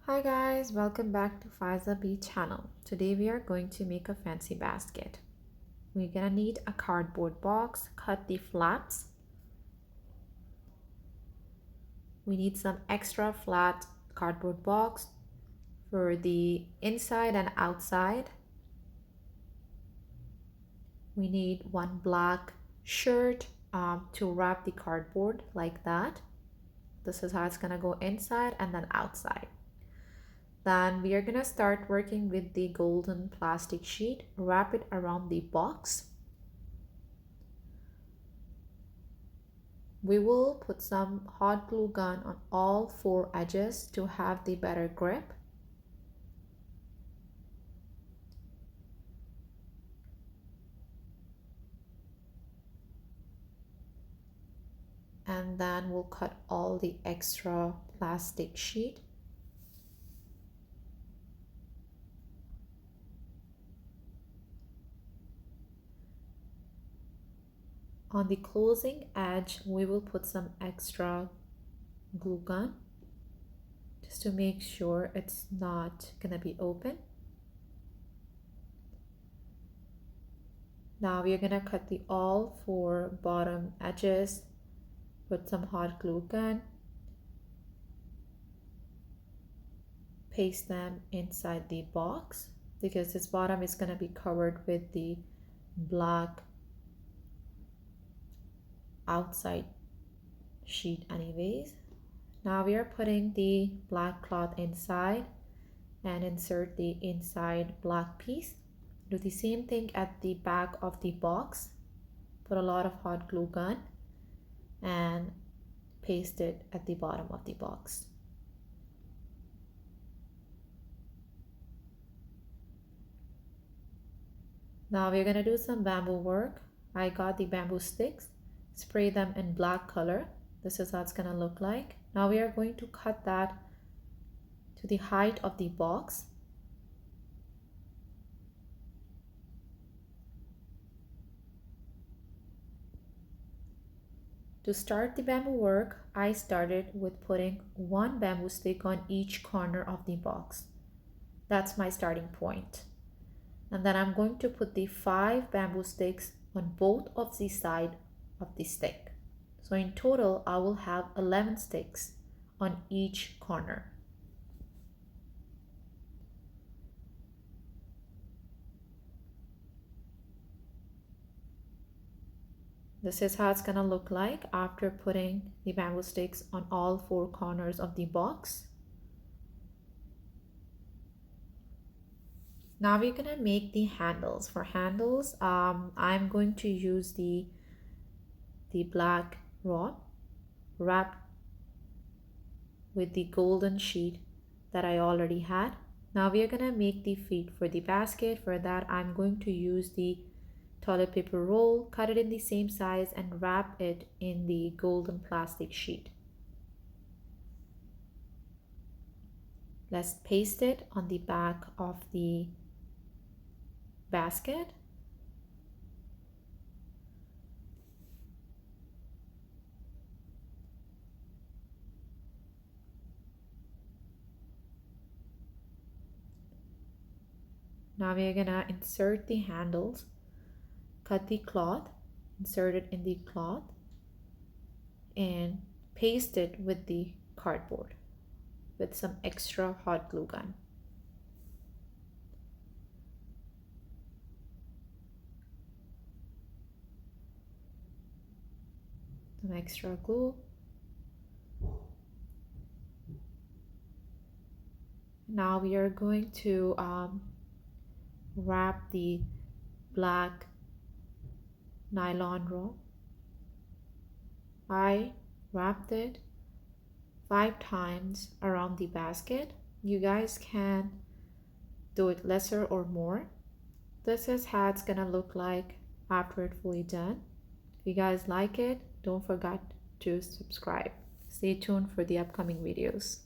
Hi guys, welcome back to Faiza.B channel. Today we are going to make a fancy basket. We're gonna need a cardboard box, cut the flaps. We need some extra flat cardboard box for the inside and outside. We need one black shirt to wrap the cardboard like that. This is how it's gonna go inside and then outside. Then we are going to start working with the golden plastic sheet. Wrap it around the box. We will put some hot glue gun on all four edges to have the better grip. And then we'll cut all the extra plastic sheet. On the closing edge, we will put some extra glue gun just to make sure it's not gonna be open. Now we are gonna cut the all four bottom edges, put some hot glue gun, paste them inside the box because this bottom is gonna be covered with the black outside sheet anyways. Now we are putting the black cloth inside and insert the inside black piece. Do the same thing at the back of the box. Put a lot of hot glue gun and paste it at the bottom of the box. Now we're gonna do some bamboo work. I got the bamboo sticks, spray them in black color. This is how it's gonna look like. Now we are going to cut that to the height of the box. To start the bamboo work, I started with putting one bamboo stick on each corner of the box. That's my starting point. And then I'm going to put the 5 bamboo sticks on both of the side of the stick. So in total, I will have 11 sticks on each corner. This is how it's gonna look like after putting the bamboo sticks on all 4 corners of the box. Now we're gonna make the handles. For handles, I'm going to use the black rod wrapped with the golden sheet that I already had. Now we are gonna make the feet for the basket. For that, I'm going to use the toilet paper roll, cut it in the same size and wrap it in the golden plastic sheet. Let's paste it on the back of the basket. Now we are gonna insert the handles, cut the cloth, insert it in the cloth, and paste it with the cardboard with some extra hot glue gun. Some extra glue. Now we are going to wrap the black nylon roll. I wrapped it 5 times around the basket. You guys can do it lesser or more. This is how it's gonna look like after it's fully done. If you guys like it, don't forget to subscribe. Stay tuned for the upcoming videos.